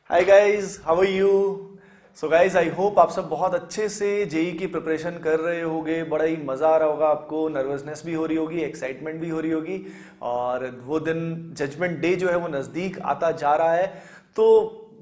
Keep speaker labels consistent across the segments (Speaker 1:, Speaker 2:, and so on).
Speaker 1: Hi guys, how are you? So guys, I hope आप सब बहुत अच्छे से जेई की प्रिपरेशन कर रहे होगे। बड़ा ही मज़ा आ रहा होगा आपको, नर्वसनेस भी हो रही होगी, एक्साइटमेंट भी हो रही होगी। और वो दिन जजमेंट डे जो है वो नज़दीक आता जा रहा है। तो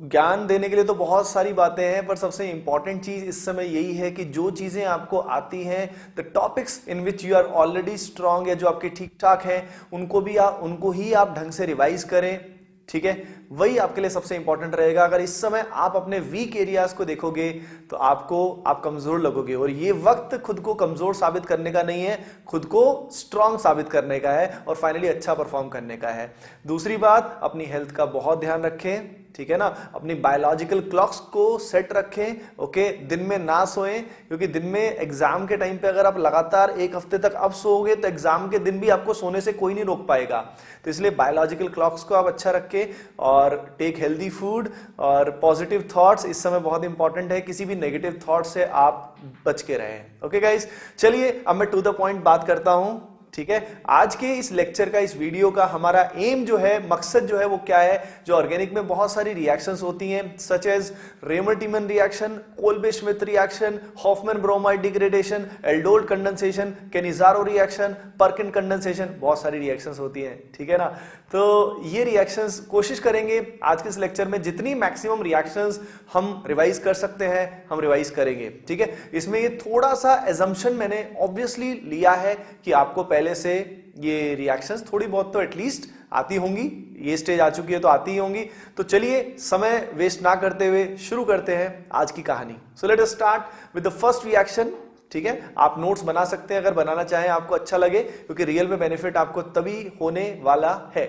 Speaker 1: ज्ञान देने के लिए तो बहुत सारी बातें हैं, पर सबसे इंपॉर्टेंट चीज़ इस समय यही है कि जो चीज़ें आपको आती हैं, the topics in which you are already strong, या जो आपके ठीक ठाक हैं, उनको ही आप ढंग से रिवाइज करें। ठीक है, वही आपके लिए सबसे इंपॉर्टेंट रहेगा। अगर इस समय आप अपने वीक एरियाज को देखोगे तो आप कमजोर लगोगे, और ये वक्त खुद को कमजोर साबित करने का नहीं है, खुद को स्ट्रांग साबित करने का है और फाइनली अच्छा परफॉर्म करने का है। दूसरी बात, अपनी हेल्थ का बहुत ध्यान रखें। ठीक है ना, अपनी बायोलॉजिकल क्लॉक्स को सेट रखें। ओके, दिन में ना सोएं, क्योंकि दिन में एग्जाम के टाइम पे अगर आप लगातार एक हफ्ते तक अब सोओगे तो एग्जाम के दिन भी आपको सोने से कोई नहीं रोक पाएगा। तो इसलिए बायोलॉजिकल क्लॉक्स को आप अच्छा रखें और टेक हेल्दी फूड और पॉजिटिव थॉट्स इस समय बहुत इंपॉर्टेंट है। किसी भी नेगेटिव थॉट से आप बच के रहें। ओके गाइस, चलिए अब मैं टू द पॉइंट बात करता हूं। ठीक है, आज के इस लेक्चर का, इस वीडियो का हमारा एम जो है, मकसद जो है वो क्या है? जो ऑर्गेनिक में बहुत सारी रिएक्शंस होती हैं, such as Reimer Tiemann reaction, Kolbe Schmitt reaction, Hofmann bromide degradation, aldol condensation, Cannizzaro reaction, Perkin condensation, बहुत सारी रिएक्शंस होती हैं। ठीक है ना, तो ये रिएक्शंस कोशिश करेंगे आज के इस लेक्चर में जितनी मैक्सिमम रिएक्शंस हम रिवाइज कर सकते हैं हम रिवाइज करेंगे। ठीक है, इसमें ये थोड़ा सा एजम्पशन मैंने ऑब्वियसली लिया है कि आपको पहले से ये रिएक्शंस थोड़ी बहुत तो एटलीस्ट आती होंगी, ये स्टेज आ चुकी है तो आती ही होंगी। तो चलिए समय वेस्ट ना करते हुए शुरू करते हैं आज की कहानी। So let us start with the first reaction. ठीक है, आप नोट्स बना सकते हैं अगर बनाना चाहें, आपको अच्छा लगे, क्योंकि रियल में बेनिफिट आपको तभी होने वाला है।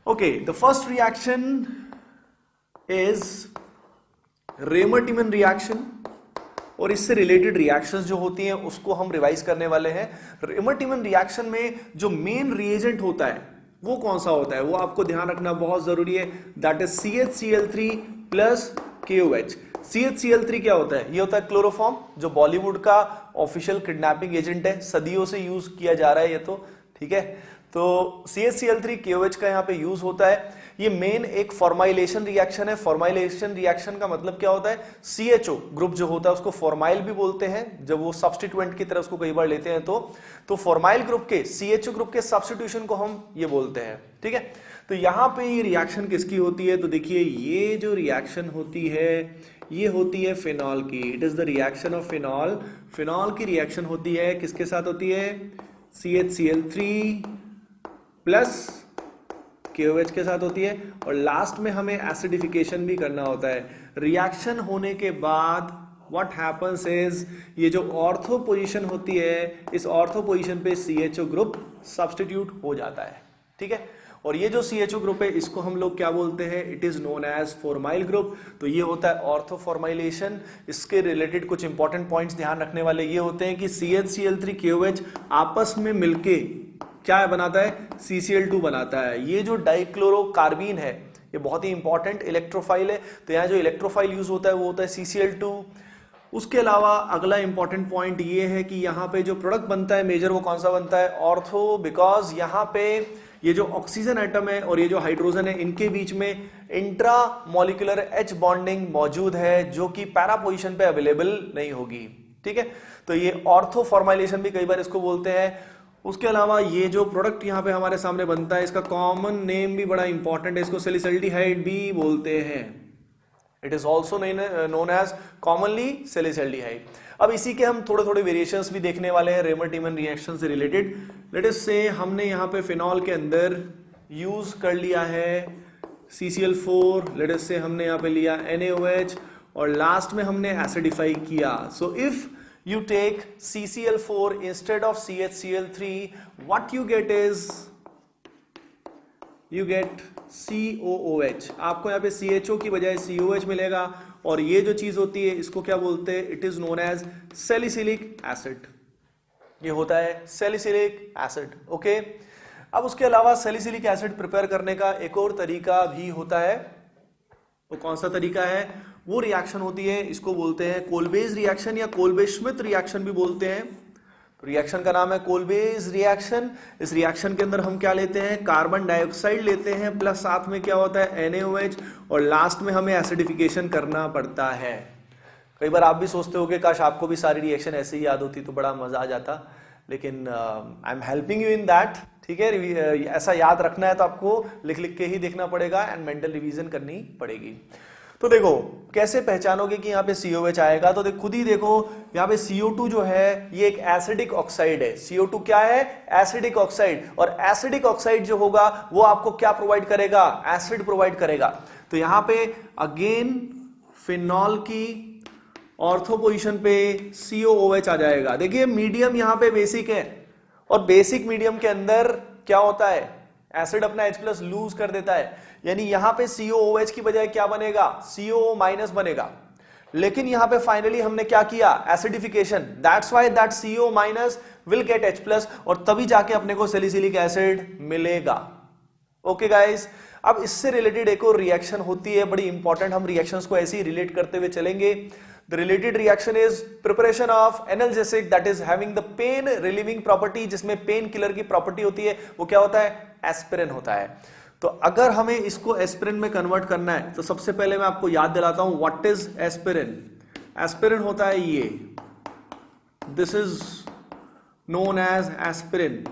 Speaker 1: Okay, the first reaction is Reimer Tiemann reaction, और इससे रिलेटेड रिएक्शंस जो होती हैं उसको हम रिवाइज करने वाले हैं। रेमर-टीमन रिएक्शन में जो मेन रिएजेंट होता है वो कौन सा होता है, वो आपको ध्यान रखना बहुत जरूरी है। That is CHCl3 plus KOH। CHCl3 क्या होता है? ये होता है क्लोरोफॉर्म, जो बॉलीवुड का ऑफिशियल किडनैपिंग एजेंट है, सदियों से यूज किया जा रहा है ये तो। ठीक है, तो CHCl3 KOH का यहाँ पे यूज होता है। ये मेन एक फॉर्माइलेशन रिएक्शन है। फॉर्माइलेशन रिएक्शन का मतलब क्या होता है? CHO ग्रुप जो होता है उसको फॉर्माइल भी बोलते हैं, जब वो सब्स्टिट्यूएंट की तरह उसको कई बार लेते हैं तो फॉर्माइल ग्रुप के, CHO ग्रुप के सब्स्टिट्यूशन को हम ये बोलते हैं। ठीक है, तो यहाँ पे ये रिएक्शन किसकी होती है? तो देखिए, ये जो रिएक्शन होती है ये होती है फिनॉल की। It is the reaction of phenol. Phenol की रिएक्शन होती है, किसके साथ होती है? CHCl3 प्लस KOH के साथ होती है, और लास्ट में हमें एसिडिफिकेशन भी करना होता है। रिएक्शन होने के बाद व्हाट हैपेंस इज, ये जो ऑर्थो पोजीशन होती है, इस ऑर्थो पोजीशन पे CHO ग्रुप सब्स्टिट्यूट हो जाता है। ठीक है, और ये जो CHO ग्रुप है इसको हम लोग क्या बोलते हैं? It is known as formyl group. तो ये होता है ऑर्थो फॉर्माइलेशन। इसके रिलेटेड कुछ इंपॉर्टेंट पॉइंट्स ध्यान रखने वाले ये होते हैं कि CHCl3 KOH आपस में मिलके क्या बनाता है? CCl2 बनाता है। ये जो डाइक्लोरोकार्बीन है ये बहुत ही इंपॉर्टेंट इलेक्ट्रोफाइल है, तो यहाँ जो इलेक्ट्रोफाइल यूज होता है वो होता है CCl2। उसके अलावा अगला इंपॉर्टेंट पॉइंट ये है कि यहाँ पे जो प्रोडक्ट बनता है मेजर, वो कौन सा बनता है? ऑर्थो, बिकॉज यहाँ पे ये जो ऑक्सीजन एटम है और ये जो हाइड्रोजन है, इनके बीच में इंट्रा मॉलिक्यूलर H बॉन्डिंग मौजूद है, जो कि पैरा पोजीशन पे अवेलेबल नहीं होगी। ठीक है, तो ये ऑर्थो फॉर्माइलेशन भी कई बार इसको बोलते हैं। उसके अलावा ये जो प्रोडक्ट यहाँ पे हमारे सामने बनता है, इसका कॉमन नेम भी बड़ा इंपॉर्टेंट है, इसको सैलिसल्डिहाइड भी बोलते हैं। It is also known as commonly salicylaldehyde. अब इसी के हम थोड़े थोड़े वेरिएशंस भी देखने वाले हैं रेमर-टीमन रिएक्शन से रिलेटेड। लेट अस से हमने यहाँ पे फिनॉल के अंदर यूज कर लिया है CCl4, लेट अस से हमने यहाँ पे लिया NaOH, और लास्ट में हमने एसिडिफाई किया। So if you take CCl4 instead of CHCl3, what you get is you get COOH। आपको यहाँ पे CHO की बजाय COH मिलेगा, और ये जो चीज होती है इसको क्या बोलते हैं? It is known as salicylic acid. ये होता है सैलिसिलिक एसिड। ओके, अब उसके अलावा सैलिसिलिक एसिड प्रिपेयर करने का एक और तरीका भी होता है। वो कौन सा तरीका है? वो रिएक्शन होती है, इसको बोलते हैं कोल्बेज रिएक्शन या कोल्बे-श्मिट रिएक्शन भी बोलते हैं। रिएक्शन का नाम है कोलबेज रिएक्शन। इस रिएक्शन के अंदर हम क्या लेते हैं, कार्बन डाइऑक्साइड लेते हैं, प्लस साथ में क्या होता है NaOH, और लास्ट में हमें एसिडिफिकेशन करना पड़ता है। कई बार आप भी सोचते हो कि काश आपको भी सारी रिएक्शन ऐसे ही याद होती तो बड़ा मजा आ जाता, लेकिन I am helping you in that. ठीक है, ऐसा याद रखना है तो आपको लिख लिख के ही देखना पड़ेगा एंड मेंटल रिवीजन करनी पड़ेगी। तो देखो कैसे पहचानोगे कि यहाँ पे COH आएगा, तो खुद ही देखो यहाँ पे CO2 जो है ये एक एसिडिक ऑक्साइड है। CO2 क्या है, एसिडिक ऑक्साइड, और एसिडिक ऑक्साइड जो होगा वो आपको क्या प्रोवाइड करेगा, एसिड प्रोवाइड करेगा। तो यहाँ पे अगेन फिनॉल की ऑर्थो पोजीशन पे COOH आ जाएगा। देखिए मीडियम यहाँ पे बेसिक है, और बेसिक मीडियम के अंदर क्या होता है, एसिड अपना H+ लूज कर देता है, यानी यहां पे COOH की बजाय क्या बनेगा, CO- बनेगा। लेकिन यहां पे फाइनली हमने क्या किया, acidification, that's why that CO- will get H+, और तभी जाके अपने को सैलिसिलिक एसिड मिलेगा। ओके गाइस, अब इससे रिलेटेड एक और रिएक्शन होती है बड़ी इंपॉर्टेंट, हम रिएक्शंस को ऐसे ही रिलेट करते हुए चलेंगे। The related reaction is preparation of analgesic that is having the pain relieving property, जिसमें पेन किलर की प्रॉपर्टी होती है, वो क्या होता है, एस्पिरिन होता है। तो अगर हमें इसको एस्पिरिन में कन्वर्ट करना है तो सबसे पहले मैं आपको याद दिलाता हूं व्हाट इज एस्पिरिन। एस्पिरिन होता है ये, this is known as aspirin.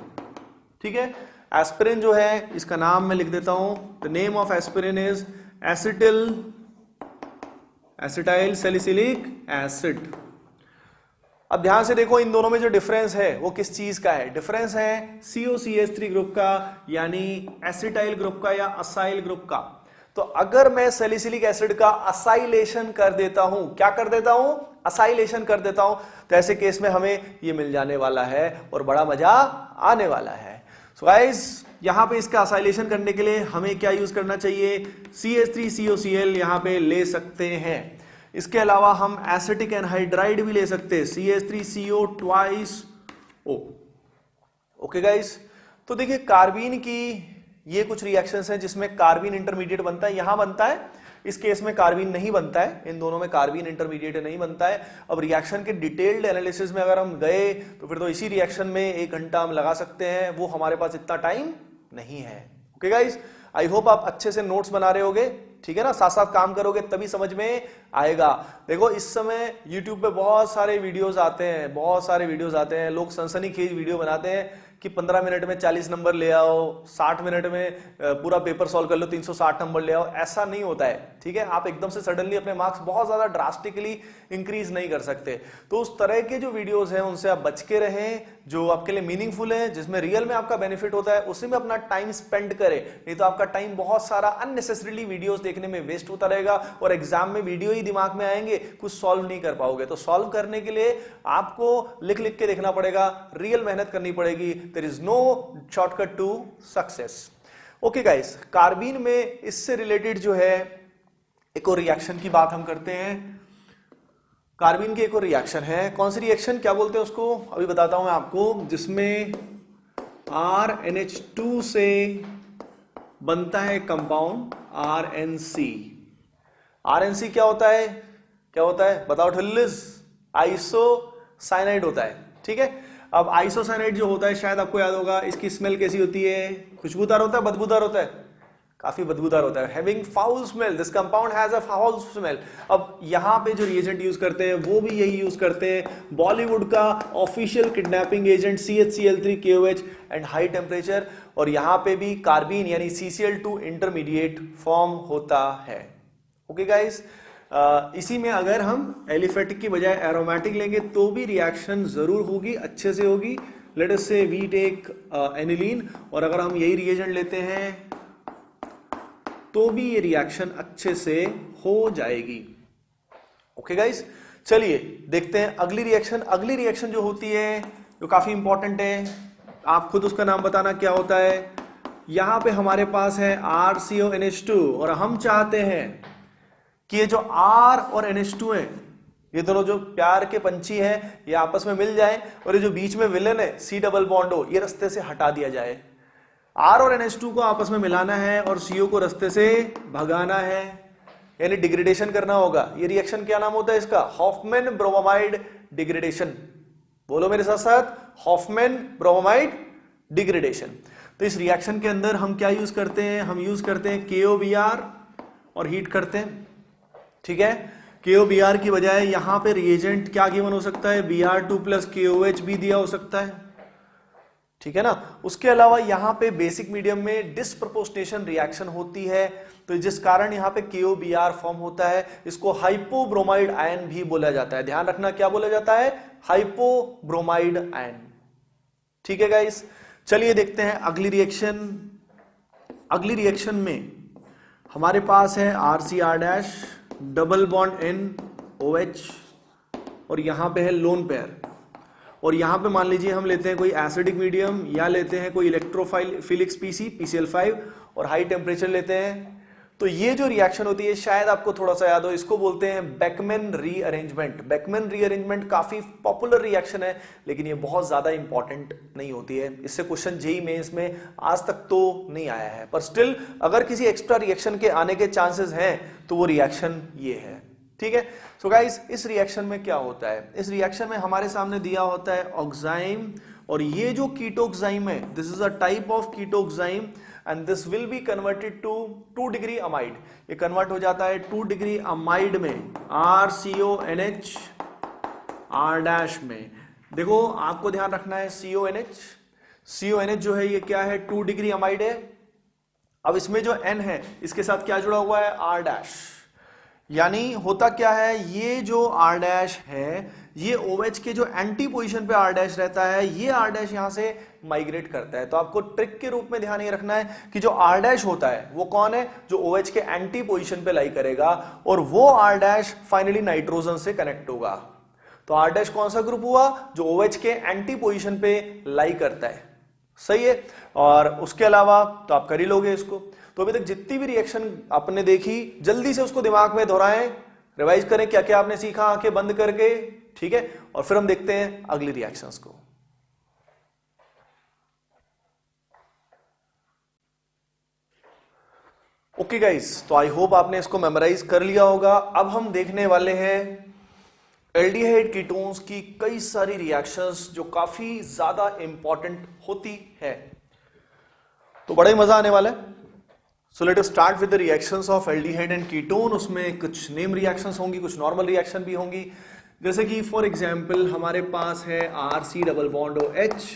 Speaker 1: ठीक है, एस्पिरिन जो है इसका नाम मैं लिख देता हूं, the name of aspirin is acetyl salicylic acid. अब ध्यान से देखो इन दोनों में जो डिफरेंस है वो किस चीज का है, डिफरेंस है COCH3 ग्रुप का, यानी एसिटाइल ग्रुप का या असाइल ग्रुप का। तो अगर मैं सैलिसिलिक एसिड का असाइलेशन कर देता हूं, क्या कर देता हूं, असाइलेशन कर देता हूं, तो ऐसे केस में हमें ये मिल जाने वाला है और बड़ा मजा आने वाला है। सो गाइस यहां पे इसका असाइलेशन करने के लिए हमें क्या यूज करना चाहिए, CH3COCl यहां पे ले सकते हैं। इसके अलावा हम एसिटिक एनहाइड्राइड भी ले सकते हैं, CH3CO twice O। Okay guys, तो देखिए कार्बीन की ये कुछ रिएक्शंस हैं जिसमें कार्बीन इंटरमीडिएट बनता है, यहां बनता है, इस केस में कार्बीन नहीं बनता है, इन दोनों में कार्बीन इंटरमीडिएट नहीं बनता है। अब रिएक्शन के डिटेल्ड एनालिसिस में अगर हम गए तो फिर तो इसी रिएक्शन में 1 घंटा हम लगा सकते हैं, वो हमारे पास इतना टाइम नहीं है। ओके गाइस, आई होप आप अच्छे से नोट्स बना रहे होगे, ठीक है ना, साथ साथ काम करोगे तभी समझ में आएगा। देखो इस समय YouTube पे बहुत सारे वीडियोस आते हैं, बहुत सारे वीडियोस आते हैं, लोग सनसनीखेज वीडियो बनाते हैं कि 15 मिनट में 40 नंबर ले आओ, 60 मिनट में पूरा पेपर सॉल्व कर लो, 360 नंबर ले आओ। ऐसा नहीं होता है, ठीक है। आप एकदम से सडनली अपने मार्क्स बहुत ज्यादा ड्रास्टिकली इंक्रीज नहीं कर सकते। तो उस तरह के जो वीडियोस हैं उनसे आप बच के रहें, जो आपके लिए मीनिंगफुल है, जिसमें रियल में आपका बेनिफिट होता है, उसी में अपना टाइम स्पेंड करें। नहीं तो आपका टाइम बहुत सारा अननेसेसरीली वीडियोस देखने में वेस्ट होता रहेगा और एग्जाम में वीडियो ही दिमाग में आएंगे, कुछ सॉल्व नहीं कर पाओगे। तो सॉल्व करने के लिए आपको लिख लिख के देखना पड़ेगा, रियल मेहनत करनी पड़ेगी। There is no shortcut to success. Okay guys, carbene में इससे रिलेटेड जो है एक और रिएक्शन की बात हम करते हैं। कार्बीन की एक और रिएक्शन है, कौन सी रिएक्शन, क्या बोलते हैं उसको, अभी बताता हूं मैं आपको, जिसमें RNH2 से बनता है कंपाउंड RNC। RNC क्या होता है, क्या होता है बताओ ठिल्लिस, आइसोसाइनाइड होता है, ठीक है। अब आइसोसाइनाइड जो होता है शायद आपको याद होगा, इसकी स्मेल कैसी होती है, खुशबूदार होता है, बदबूदार होता है, काफी बदबूदार होता है, having foul smell, this compound has a foul smell. अब यहां पे जो रिएजेंट यूज करते हैं वो भी यही यूज करते हैं, बॉलीवुड का official kidnapping agent CHCl3KOH and high temperature, और यहां पे भी कार्बीन यानी CCl2 इंटरमीडिएट फॉर्म होता है। ओके गाइस, इसी में अगर हम एलिफेटिक की बजाय एरोमेटिक लेंगे तो भी रिएक्शन जरूर होगी, अच्छे से होगी। लेट अस से वी टेक एनिलीन, और अगर हम यही रिएजेंट लेते हैं तो भी ये रिएक्शन अच्छे से हो जाएगी। ओके गाइस, चलिए देखते हैं अगली रिएक्शन। अगली रिएक्शन जो होती है जो काफी इंपॉर्टेंट है, आप खुद उसका नाम बताना क्या होता है। यहां पे हमारे पास है RCONH2 और हम चाहते हैं कि ये जो R और NH2 है, ये दोनों जो प्यार के पंछी हैं, ये आपस में मिल जाएं, और ये जो बीच में विलेन है C डबल बॉन्ड O, ये रास्ते से हटा दिया जाए। R और NH2 को आपस में मिलाना है और CO को रास्ते से भगाना है, यानी डिग्रेडेशन करना होगा। ये रिएक्शन क्या नाम होता है इसका, हॉफमैन ब्रोमाइड डिग्रेडेशन। बोलो मेरे साथ साथ, हॉफमैन ब्रोमाइड डिग्रेडेशन। तो इस रिएक्शन के अंदर हम क्या यूज करते हैं, हम यूज करते हैं KOBr और हीट करते हैं, ठीक है। KOBr की बजाय यहां पे रिएजेंट क्या गिवन हो सकता है, Br2 + KOH भी दिया हो सकता है, ठीक है ना। उसके अलावा यहां पे बेसिक मीडियम में डिस्प्रपोर्शनेशन रिएक्शन होती है, तो जिस कारण यहां पे KOBr फॉर्म होता है, इसको हाइपोब्रोमाइड आयन भी बोला जाता है। ध्यान रखना क्या बोला जाता है, हाइपोब्रोमाइड आयन, ठीक है गाइस। चलिए देखते हैं अगली रिएक्शन। अगली रिएक्शन में हमारे पास है RCr' डबल बॉन्ड NOH और यहां पे है लोन पेयर, और यहां पे मान लीजिए हम लेते हैं कोई एसिडिक मीडियम या लेते हैं कोई इलेक्ट्रोफिलिक स्पीसी PCl5 और हाई टेम्परेचर लेते हैं। तो ये जो रिएक्शन होती है शायद आपको थोड़ा सा याद हो, इसको बोलते हैं बेकमैन रीअरेंजमेंट। बेकमैन रीअरेंजमेंट काफी पॉपुलर रिएक्शन है, लेकिन ये बहुत ज्यादा इंपॉर्टेंट नहीं होती है। इससे क्वेश्चन जेईई मेंस में आज तक तो नहीं आया है, पर स्टिल अगर किसी एक्स्ट्रा रिएक्शन के आने के चांसेस हैं तो वो रिएक्शन ये है, ठीक है। सो गाइस, इस रिएक्शन में क्या होता है, इस रिएक्शन में हमारे सामने दिया होता है ऑक्साइम, और ये जो कीटोक्साइम है, this is a type of ketoxime and this will be converted to 2 degree amide. ये कन्वर्ट हो जाता है 2 डिग्री अमाइड में, RCONH R' में। देखो आपको ध्यान रखना है, CONH जो है ये क्या है, 2 डिग्री अमाइड है। अब इसमें जो N है इसके साथ क्या जुड़ा हुआ है, R', यानी होता क्या है, ये जो R' है ये OH के जो एंटी पोजीशन पे R' रहता है, ये R' यहां से माइग्रेट करता है। तो आपको ट्रिक के रूप में ध्यान ये रखना है कि जो R' होता है वो कौन है, जो OH के एंटी पोजीशन पे लाई करेगा, और वो R' फाइनली नाइट्रोजन से कनेक्ट होगा। तो R' कौन सा ग्रुप हुआ, जो OH के एंटी पोजीशन पे लाई करता है, सही है। और उसके अलावा तो आप कर ही लोगे इसको। तो अभी तक जितनी भी रिएक्शन आपने देखी, जल्दी से उसको दिमाग में दोहराएं, रिवाइज करें क्या क्या आपने सीखा आंखें बंद करके, ठीक है। और फिर हम देखते हैं अगली रिएक्शंस को। ओके गाइस, तो आई होप आपने इसको मेमोराइज कर लिया होगा। अब हम देखने वाले हैं एल्डिहाइड कीटोन्स की कई सारी रिएक्शंस जो काफी ज्यादा इंपॉर्टेंट होती है, तो बड़ा ही मजा आने वाला है। So let us start with the reactions of aldehyde and ketone. उसमें कुछ नेम रिएक्शंस होंगी, कुछ नॉर्मल रिएक्शन भी होंगी। जैसे कि फॉर एग्जांपल हमारे पास है RC डबल बॉन्ड OH,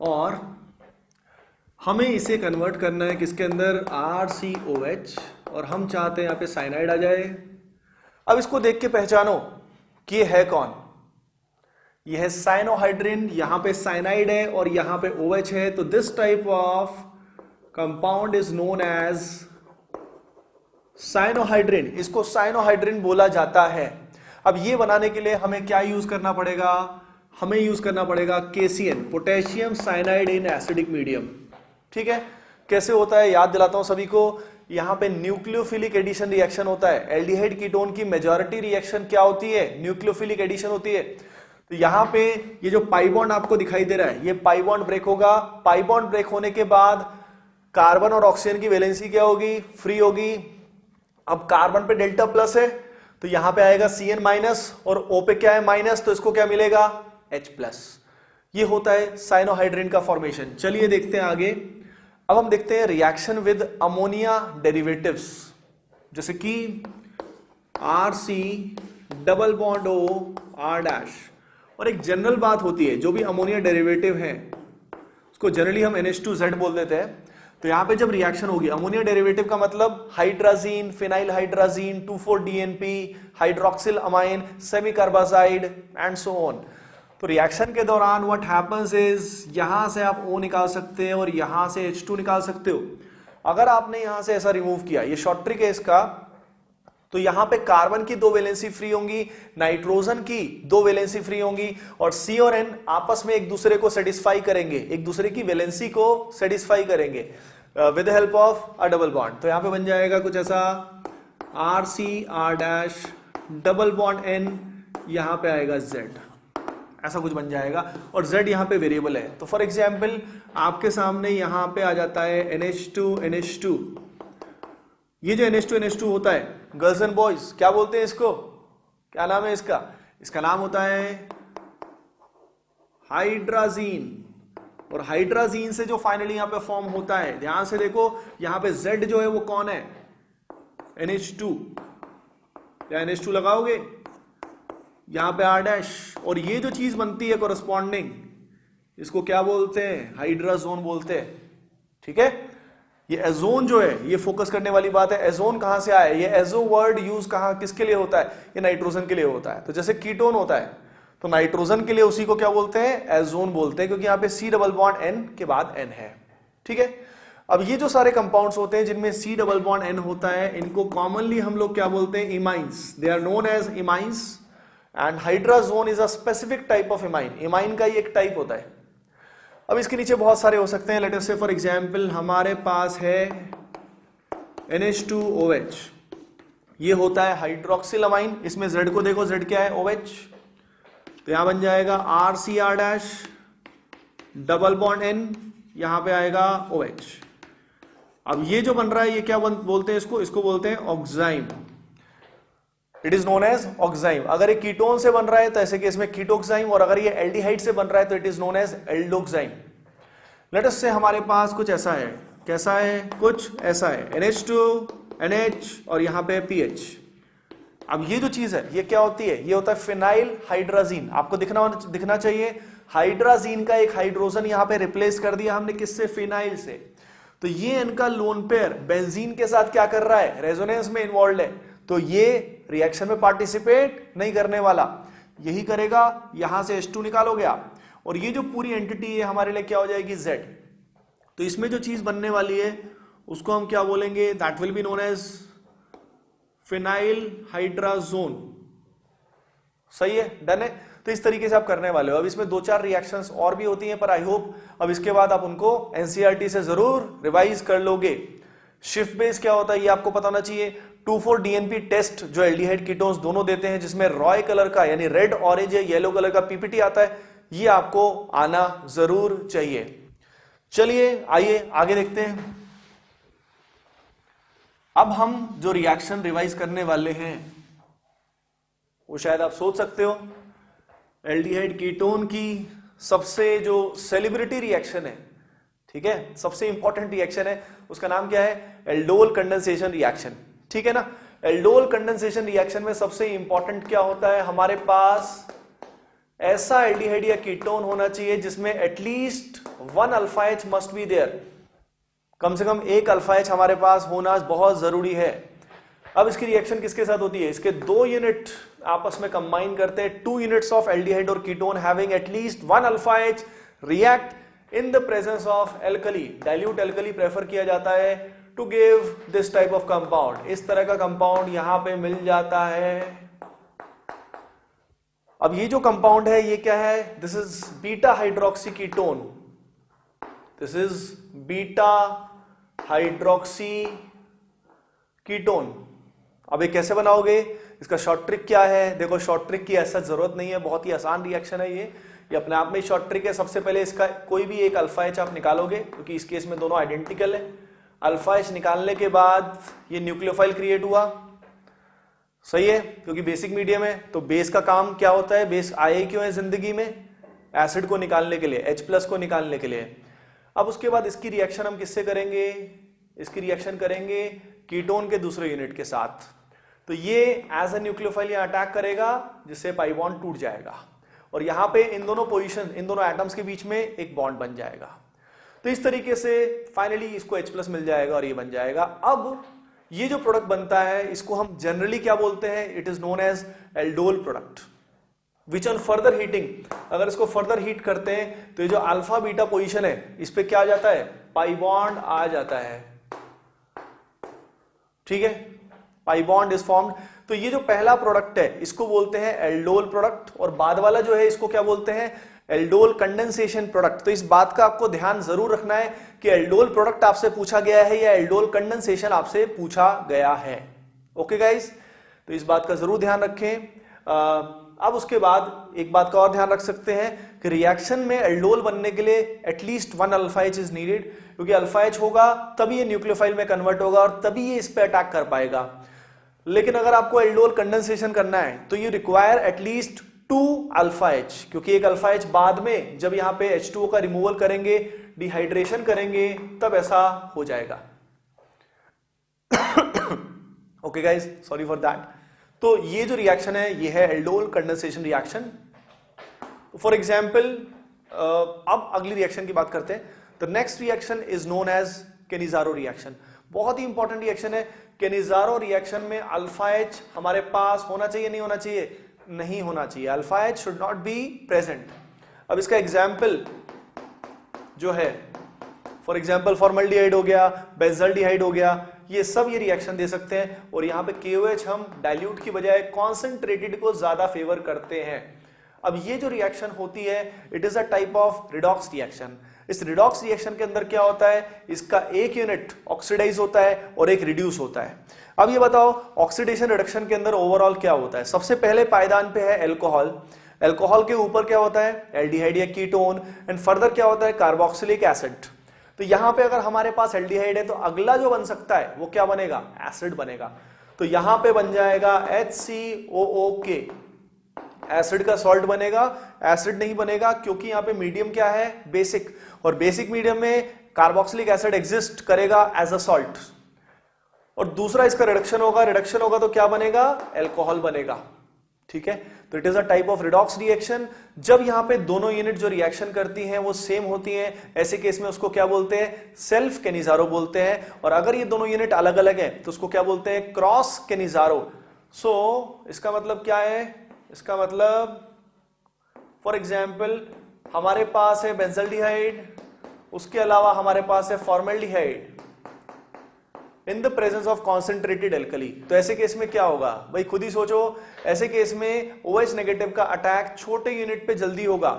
Speaker 1: और हमें इसे कन्वर्ट करना है किसके अंदर, RCOH, और हम चाहते हैं यहाँ पे साइनाइड आ जाए। अब इसको देख के पहचानो कि ये है कौन, ये है साइनोहाइड्रिन, यहां पे साइनाइड है और यहां पे OH है। तो this type of compound is known as cyanohydrin, इसको साइनोहाइड्रिन बोला जाता है। अब ये बनाने के लिए हमें क्या यूज करना पड़ेगा, हमें यूज करना पड़ेगा KCN, potassium cyanide in acidic medium, ठीक है। कैसे होता है याद दिलाता हूं सभी को, यहां पे न्यूक्लियोफिलिक एडिशन रिएक्शन होता है। एल्डिहाइड कीटोन की मेजॉरिटी रिएक्शन क्या होती है, न्यूक्लियोफिलिक एडिशन होती है। तो यहां पे ये जो पाई बॉन्ड आपको दिखाई दे रहा है, ये पाई बॉन्ड ब्रेक होगा। पाई बॉन्ड ब्रेक होने के बाद कार्बन और ऑक्सीजन की वैलेंसी क्या होगी, फ्री होगी। अब कार्बन पे डेल्टा प्लस है तो यहां पे आएगा CN माइनस, और O पे क्या है माइनस, तो इसको क्या मिलेगा, H प्लस। ये होता है साइनोहाइड्रिन का फॉर्मेशन। चलिए देखते हैं आगे। अब हम देखते हैं रिएक्शन विद अमोनिया डेरिवेटिव्स, जैसे कि RC double bond O R'। और एक जनरल बात होती है, जो भी अमोनिया डेरिवेटिव है उसको जनरली हम NH2Z बोल देते हैं। तो यहां पे जब रिएक्शन होगी, अमोनिया डेरिवेटिव का मतलब hydrazine, phenyl hydrazine, 2,4-DNP, hydroxyl amine, semi carbazide and so on. तो रिएक्शन के दौरान व्हाट हैपेंस इज, यहां से आप O निकाल सकते हैं और यहां से H2 निकाल सकते हो। अगर आपने यहां से ऐसा रिमूव किया, ये शॉर्ट ट्रिक है इसका, तो यहां पे कार्बन की 2 वैलेंसी फ्री होंगी, नाइट्रोजन की 2 वैलेंसी फ्री होंगी, और C और N आपस में एक दूसरे को सेटिस्फाई करेंगे, एक दूसरे की वैलेंसी को सेटिस्फाई करेंगे with the help of a double bond. तो यहां पे बन जाएगा कुछ ऐसा, RCR' डबल बॉन्ड N, यहां पे आएगा Z, ऐसा कुछ बन जाएगा। और Z यहां पे वेरिएबल है। तो फॉर एग्जांपल आपके सामने यहां पे आ जाता है NH2NH2। ये जो NH2NH2 होता है, गर्ल्स एंड बॉयज क्या बोलते हैं इसको, क्या नाम है इसका, इसका नाम होता है हाइड्राजीन, और हाइड्राजीन से जो फाइनली यहां पे फॉर्म होता है, ध्यान से देखो यहां पे Z जो है वो कौन है, NH2, या NH2 लगाओगे, यहां पे R', और ये जो चीज बनती है कोरस्पॉन्डिंग, इसको क्या बोलते हैं, हाइड्राजोन बोलते हैं। ठीक है, ये एजोन जो है, ये फोकस करने वाली बात है। एजोन कहां से आया, ये एजो वर्ड यूज कहां किसके लिए होता है, ये नाइट्रोजन के लिए होता है। तो जैसे कीटोन होता है तो नाइट्रोजन के लिए उसी को क्या बोलते हैं, एजोन बोलते हैं, क्योंकि यहां पे C डबल बॉन्ड N के बाद N है। ठीक है, अब ये जो सारे कंपाउंड्स होते हैं जिनमें C डबल बॉन्ड N होता है, इनको कॉमनली हम लोग क्या बोलते हैं, imines, they are known as imines, and hydrazone is a specific type of imine, imine का ही एक टाइप होता है। अब इसके नीचे बहुत सारे हो सकते हैं, लेट अस से फॉर एग्जांपल हमारे पास है NH2OH, ये होता है हाइड्रोक्सिल अमाइन, इसमें Z को देखो, Z क्या है, OH, तो यहां बन जाएगा RCR' डबल बॉन्ड N, यहां पे आएगा OH। अब ये जो बन रहा है ये क्या बोलते हैं इसको बोलते हैं oxime, it is known as oxime. अगर ये कीटोन से बन रहा है तो ऐसे केस में कीटोक्साइम, और अगर ये एल्डिहाइड से बन रहा है तो it is known as aldoxime. Let us say हमारे पास कुछ ऐसा है, कैसा है, कुछ ऐसा है, NH2 NH और यहां पे PH। अब ये जो चीज है ये क्या होती है, ये होता है फिनाइल हाइड्राजीन। आपको दिखना चाहिए, हाइड्राजीन का एक हाइड्रोजन यहां पे रिप्लेस कर दिया हमने, किससे, फिनाइल से। तो ये इनका लोन पेयर बेंजीन के साथ क्या कर रहा है, रेजोनेंस में इन्वॉल्व है, तो ये रिएक्शन में पार्टिसिपेट नहीं करने वाला, यही करेगा, यहां से H2 निकालोगे आप, और ये जो पूरी एंटिटी है हमारे लिए क्या हो जाएगी, Z। तो इसमें जो चीज बनने वाली है उसको हम क्या बोलेंगे, that will be known as phenyl hydrazone. सही है, डन है। तो इस तरीके से आप करने वाले हो। अब इसमें 2-4 रिएक्शंस और भी होती हैं, पर आई होप अब इसके बाद आप उनको एनसीईआरटी से जरूर रिवाइज कर लोगे। शिफ्ट बेस क्या होता है ये आपको पता होना चाहिए। 2,4-DNP टेस्ट जो एल्डिहाइड कीटोन्स दोनों देते हैं, जिसमें रॉय कलर का यानी रेड, ऑरेंज या येलो कलर का पीपीटी आता है, ये आपको आना जरूर चाहिए। चलिए आइए आगे देखते हैं। अब हम जो रिएक्शन रिवाइज करने वाले हैं वो शायद आप सोच सकते हो, एल्डिहाइड कीटोन की सबसे जो सेलिब्रिटी रिएक्शन है, ठीक है, सबसे इंपॉर्टेंट रिएक्शन है, उसका नाम क्या है, एल्डोल कंडेंसेशन रिएक्शन। ठीक है ना। एल्डोल कंडेंसेशन रिएक्शन में सबसे इंपॉर्टेंट क्या होता है, हमारे पास ऐसा एल्डिहाइड या कीटोन होना चाहिए जिसमें at least 1 alpha H must be there, कम से कम 1 अल्फा एच हमारे पास होना बहुत जरूरी है। अब इसकी रिएक्शन किसके साथ होती है, इसके 2 यूनिट आपस में कंबाइन करते हैं, 2 यूनिट्स ऑफ एल्डिहाइड और ketone having at least 1 alpha H react in the presence of alkali. Dilute alkali prefer किया जाता है to give this type of compound. इस तरह का कंपाउंड यहां पे मिल जाता है। अब ये जो कंपाउंड है ये क्या है, this is beta hydroxy ketone, this is beta hydroxy ketone. अब ये कैसे बनाओगे, इसका शॉर्ट ट्रिक क्या है, देखो शॉर्ट ट्रिक की ऐसा जरूरत नहीं है, बहुत ही आसान रिएक्शन है ये अपने आप में शॉर्ट ट्रिक है। सबसे पहले इसका कोई भी एक अल्फा एच आप निकालोगे, क्योंकि इस केस में दोनों आइडेंटिकल है। अल्फा एच निकालने के बाद ये न्यूक्लियोफाइल क्रिएट हुआ, सही है, क्योंकि बेसिक मीडियम है। तो बेस का काम क्या होता है, बेस आए क्यों है जिंदगी में, एसिड को निकालने के लिए, H+ को निकालने के लिए। अब उसके बाद इसकी रिएक्शन हम किससे करेंगे, इसकी रिएक्शन करेंगे कीटोन के दूसरे यूनिट के साथ। तो ये एज ए न्यूक्लियोफाइल अटैक करेगा, जिससे पाई बॉन्ड टूट जाएगा, और यहां पे इन दोनों पोजीशन, इन दोनों एटम्स के बीच में एक बॉन्ड बन जाएगा। तो इस तरीके से फाइनली इसको H+ मिल जाएगा और ये बन जाएगा। अब ये जो प्रोडक्ट बनता है इसको हम जनरली क्या बोलते हैं, it is known as aldol product, which on further heating, अगर इसको फर्दर हीट करते हैं तो ये जो अल्फा बीटा पोजीशन है इस पे क्या आ जाता है, पाई बॉन्ड आ जाता है। ठीक है, पाई बॉन्ड इज फॉर्म्ड। तो ये जो पहला प्रोडक्ट है इसको बोलते हैं एल्डोल प्रोडक्ट, और बाद वाला जो है इसको क्या बोलते हैं, एल्डोल कंडेंसेशन प्रोडक्ट। तो इस बात का आपको ध्यान जरूर रखना है कि एल्डोल प्रोडक्ट आपसे पूछा गया है या एल्डोल कंडेंसेशन आपसे पूछा गया है। ओके गाइस, तो इस बात का जरूर ध्यान रखें। अब उसके बाद एक बात का और ध्यान रख सकते हैं कि रिएक्शन में एल्डोल बनने के लिए at least 1 alpha H is needed, क्योंकि अल्फा एच होगा तभी ये न्यूक्लियोफाइल में कन्वर्ट होगा और तभी ये इस पे अटैक कर पाएगा। लेकिन अगर आपको एल्डोल कंडेंसेशन करना है तो you require at least 2 alpha H, क्योंकि एक अल्फा एच बाद में जब यहां पे H2O का रिमूवल करेंगे, डिहाइड्रेशन करेंगे, तब ऐसा हो जाएगा। Okay guys, sorry for that. तो ये जो रिएक्शन है ये है aldol condensation reaction. For example अब अगली रिएक्शन की बात करते हैं। The next reaction is known as Cannizzaro reaction. बहुत ही इंपॉर्टेंट रिएक्शन है। केनिजारो रिएक्शन में अल्फा एच हमारे पास होना चाहिए, नहीं होना चाहिए? नहीं होना चाहिए। Alpha H should not be present. अब इसका एग्जाम्पल जो है, फॉर एग्जाम्पल फॉर्मल्डिहाइड हो गया, बेंजल्डिहाइड हो गया, ये सब ये रिएक्शन दे सकते हैं। और यहां पे KOH हम डाइल्यूट की बजाय कॉन्सेंट्रेटेड को ज्यादा फेवर करते हैं। अब ये जो रिएक्शन होती है, it is a type of redox reaction. इस रिडॉक्स रिएक्शन के अंदर क्या होता है, इसका एक यूनिट ऑक्सीडाइज होता है और एक रिड्यूस होता है। अब ये बताओ ऑक्सीडेशन रिडक्शन के अंदर ओवरऑल क्या होता है? सबसे पहले पायदान पे है एल्कोहल, एल्कोहल के ऊपर क्या होता है? एल्डिहाइड या कीटोन, एंड फर्दर क्या होता है? Carboxylic acid. तो यहां पे अगर हमारे पास एल्डिहाइड है तो अगला जो बन सकता है वो क्या बनेगा? एसिड बनेगा। तो यहां पे बन जाएगा HCOOK, एसिड का सॉल्ट बनेगा। एसिड नहीं बनेगा क्योंकि यहां पे मीडियम क्या है? बेसिक, और बेसिक मीडियम में कार्बोक्सिलिक एसिड एग्जिस्ट करेगा एज अ सॉल्ट। और दूसरा इसका रिडक्शन होगा, रिडक्शन होगा तो क्या बनेगा? एल्कोहल बनेगा। ठीक है, तो it is a type of redox reaction. जब यहां पे दोनों यूनिट जो रिएक्शन करती हैं वो सेम होती हैं, ऐसे केस में उसको क्या बोलते हैं? सेल्फ केनिजारो बोलते हैं। और अगर ये दोनों यूनिट अलग अलग है तो उसको क्या बोलते हैं? Cross Cannizzaro. सो इसका मतलब क्या है? इसका मतलब फॉर एग्जाम्पल हमारे पास है बेंजल्डिहाइड, उसके अलावा हमारे पास है formaldehyde in the presence of concentrated alkali. तो ऐसे केस में क्या होगा भाई, खुद ही सोचो। ऐसे केस में OH नेगेटिव का अटैक छोटे यूनिट पे जल्दी होगा,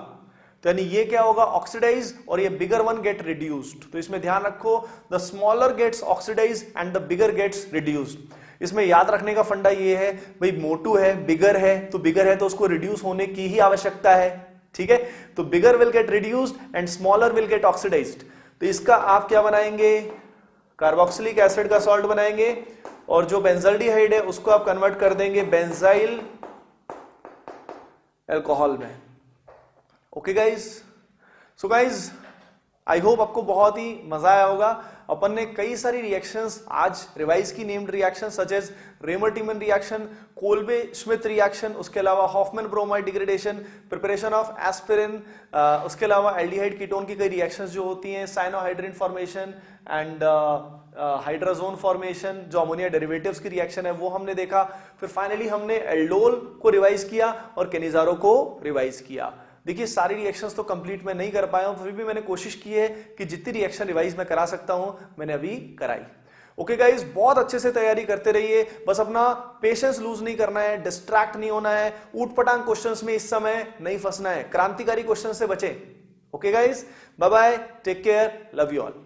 Speaker 1: तो यानी ये क्या होगा? ऑक्सीडाइज, और ये बिगर वन गेट रिड्यूस्ड। तो इसमें ध्यान रखो, the smaller gets oxidise and the bigger gets reduced. इसमें याद रखने का फंडा ये है भाई, मोटू है, बिगर है, तो बिगर है तो उसको रिड्यूस होने की ही आवश्यकता है। ठीक है, तो bigger will get reduced and smaller will get oxidised. तो इसका आप क्या बनाएंगे? कार्बोक्सिलिक एसिड का सॉल्ट बनाएंगे, और जो बेंजल्डिहाइड है उसको आप कन्वर्ट कर देंगे बेंजाइल अल्कोहल में। Okay guys, so guys I hope आपको बहुत ही मजा आया होगा। अपन ने कई सारी रिएक्शंस आज रिवाइज की, named reaction such as Reimer Tiemann reaction, Kolbe Schmitt reaction, उसके अलावा Hofmann bromide degradation, preparation of aspirin, उसके अलावा एल्डिहाइड कीटोन की कई रिएक्शंस जो होती हैं, cyanohydrin formation and hydrazone formation, जो अमोनिया डेरिवेटिव्स की रिएक्शन है वो हमने देखा। फिर फाइनली हमने एल्डोल को रिवाइज किया और केनिजारो को रिवाइज किया। देखिए सारी रिएक्शंस तो कंप्लीट मैं नहीं कर पाया हूं, फिर भी मैंने कोशिश की है कि जितनी रिएक्शन रिवाइज मैं करा सकता हूं मैंने अभी कराई। ओके गाइस, बहुत अच्छे से तैयारी करते रहिए, बस अपना पेशेंस लूज नहीं करना है, डिस्ट्रैक्ट नहीं होना है, ऊटपटांग क्वेश्चंस में इस समय नहीं फंसना है, क्रांतिकारी क्वेश्चन से बचें। Okay guys, bye bye, take care, love you all.